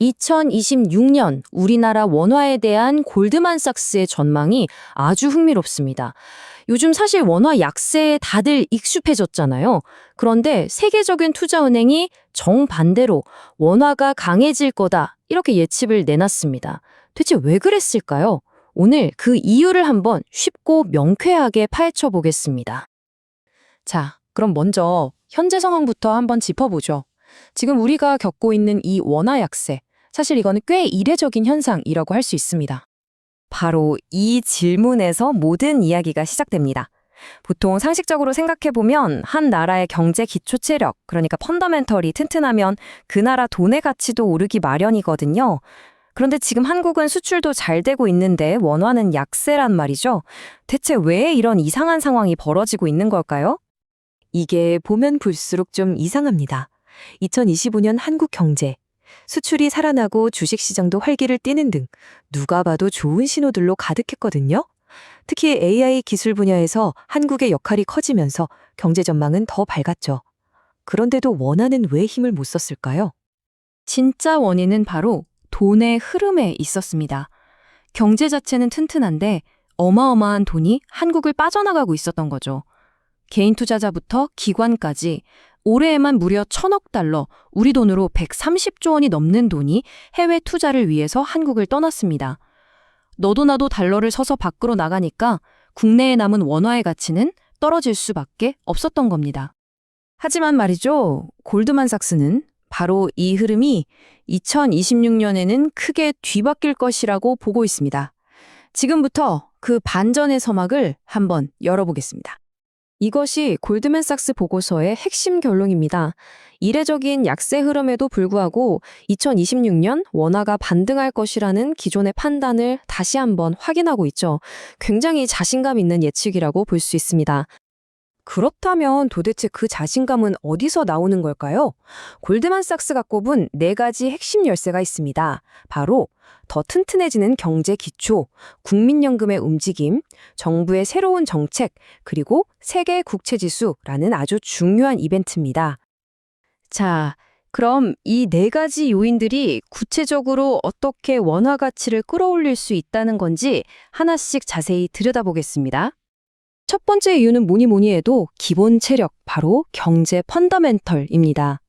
2026년 우리나라 원화에 대한 골드만삭스의 전망이 아주 흥미롭습니다. 요즘 사실 원화 약세에 다들 익숙해졌잖아요. 그런데 세계적인 투자은행이 정반대로 원화가 강해질 거다 이렇게 예측을 내놨습니다. 대체 왜 그랬을까요? 오늘 그 이유를 한번 쉽고 명쾌하게 파헤쳐 보겠습니다. 자, 그럼 먼저 현재 상황부터 한번 짚어보죠. 지금 우리가 겪고 있는 이 원화 약세, 사실 이거는 꽤 이례적인 현상이라고 할 수 있습니다. 바로 이 질문에서 모든 이야기가 시작됩니다. 보통 상식적으로 생각해보면 한 나라의 경제 기초 체력, 그러니까 펀더멘털이 튼튼하면 그 나라 돈의 가치도 오르기 마련이거든요. 그런데 지금 한국은 수출도 잘 되고 있는데 원화는 약세란 말이죠. 대체 왜 이런 이상한 상황이 벌어지고 있는 걸까요? 이게 보면 볼수록 좀 이상합니다. 2025년 한국 경제, 수출이 살아나고 주식시장도 활기를 띠는 등 누가 봐도 좋은 신호들로 가득했거든요. 특히 AI 기술 분야에서 한국의 역할이 커지면서 경제 전망은 더 밝았죠. 그런데도 원화는 왜 힘을 못 썼을까요? 진짜 원인은 바로 돈의 흐름에 있었습니다. 경제 자체는 튼튼한데 어마어마한 돈이 한국을 빠져나가고 있었던 거죠. 개인 투자자부터 기관까지 올해에만 무려 1,000억 달러, 우리 돈으로 130조 원이 넘는 돈이 해외 투자를 위해서 한국을 떠났습니다. 너도 나도 달러를 서서 밖으로 나가니까 국내에 남은 원화의 가치는 떨어질 수밖에 없었던 겁니다. 하지만 말이죠, 골드만삭스는 바로 이 흐름이 2026년에는 크게 뒤바뀔 것이라고 보고 있습니다. 지금부터 그 반전의 서막을 한번 열어보겠습니다. 이것이 골드만삭스 보고서의 핵심 결론입니다. 이례적인 약세 흐름에도 불구하고 2026년 원화가 반등할 것이라는 기존의 판단을 다시 한번 확인하고 있죠. 굉장히 자신감 있는 예측이라고 볼 수 있습니다. 그렇다면 도대체 그 자신감은 어디서 나오는 걸까요? 골드만삭스가 꼽은 4가지 핵심 열쇠가 있습니다. 바로 더 튼튼해지는 경제 기초, 국민연금의 움직임, 정부의 새로운 정책, 그리고 세계 국채지수라는 아주 중요한 이벤트입니다. 자, 그럼 이 4가지 요인들이 구체적으로 어떻게 원화 가치를 끌어올릴 수 있다는 건지 하나씩 자세히 들여다보겠습니다. 첫 번째 이유는 뭐니 해도 기본 체력, 바로 경제 펀더멘털입니다.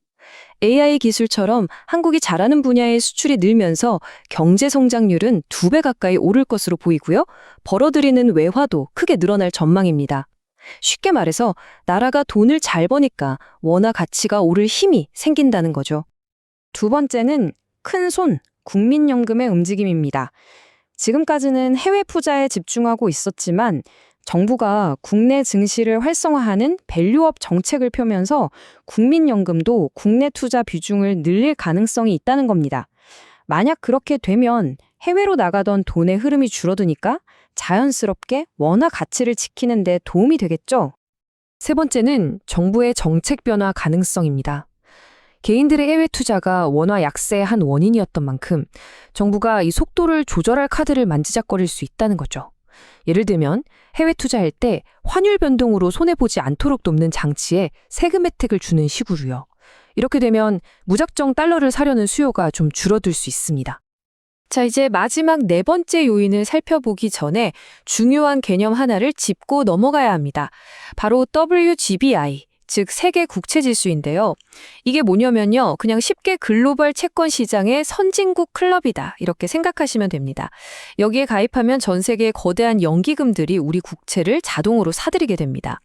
AI 기술처럼 한국이 잘하는 분야의 수출이 늘면서 경제 성장률은 2배 가까이 오를 것으로 보이고요. 벌어들이는 외화도 크게 늘어날 전망입니다. 쉽게 말해서 나라가 돈을 잘 버니까 원화 가치가 오를 힘이 생긴다는 거죠. 두 번째는 큰손, 국민연금의 움직임입니다. 지금까지는 해외 투자에 집중하고 있었지만 정부가 국내 증시를 활성화하는 밸류업 정책을 펴면서 국민연금도 국내 투자 비중을 늘릴 가능성이 있다는 겁니다. 만약 그렇게 되면 해외로 나가던 돈의 흐름이 줄어드니까 자연스럽게 원화 가치를 지키는 데 도움이 되겠죠. 세 번째는 정부의 정책 변화 가능성입니다. 개인들의 해외 투자가 원화 약세의 한 원인이었던 만큼 정부가 이 속도를 조절할 카드를 만지작거릴 수 있다는 거죠. 예를 들면 해외 투자할 때 환율 변동으로 손해보지 않도록 돕는 장치에 세금 혜택을 주는 식으로요. 이렇게 되면 무작정 달러를 사려는 수요가 좀 줄어들 수 있습니다. 자, 이제 마지막 4번째 요인을 살펴보기 전에 중요한 개념 하나를 짚고 넘어가야 합니다. 바로 WGBI, 즉 세계 국채지수인데요. 이게 뭐냐면요, 그냥 쉽게 글로벌 채권 시장의 선진국 클럽이다 이렇게 생각하시면 됩니다. 여기에 가입하면 전 세계의 거대한 연기금들이 우리 국채를 자동으로 사들이게 됩니다.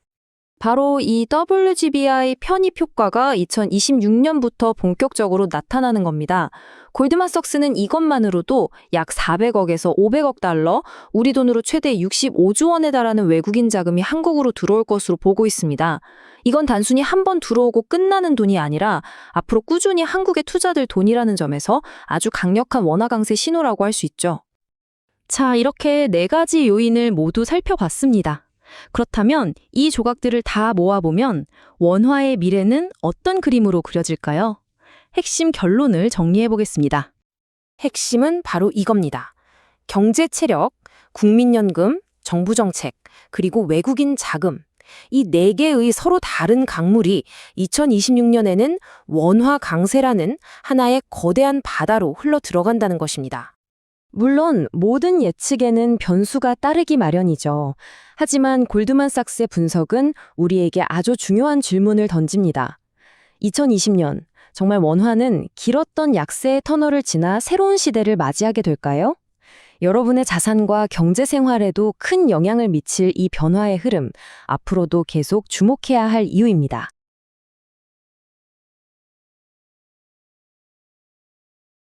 바로 이 WGBI 편입 효과가 2026년부터 본격적으로 나타나는 겁니다. 골드만삭스는 이것만으로도 약 400억에서 500억 달러, 우리 돈으로 최대 65조 원에 달하는 외국인 자금이 한국으로 들어올 것으로 보고 있습니다. 이건 단순히 한 번 들어오고 끝나는 돈이 아니라 앞으로 꾸준히 한국에 투자될 돈이라는 점에서 아주 강력한 원화 강세 신호라고 할 수 있죠. 자, 이렇게 4가지 요인을 모두 살펴봤습니다. 그렇다면 이 조각들을 다 모아보면 원화의 미래는 어떤 그림으로 그려질까요? 핵심 결론을 정리해보겠습니다. 핵심은 바로 이겁니다. 경제 체력, 국민연금, 정부 정책, 그리고 외국인 자금, 이 네 개의 서로 다른 강물이 2026년에는 원화 강세라는 하나의 거대한 바다로 흘러 들어간다는 것입니다. 물론 모든 예측에는 변수가 따르기 마련이죠. 하지만 골드만삭스의 분석은 우리에게 아주 중요한 질문을 던집니다. 2020년, 정말 원화는 길었던 약세의 터널을 지나 새로운 시대를 맞이하게 될까요? 여러분의 자산과 경제 생활에도 큰 영향을 미칠 이 변화의 흐름, 앞으로도 계속 주목해야 할 이유입니다.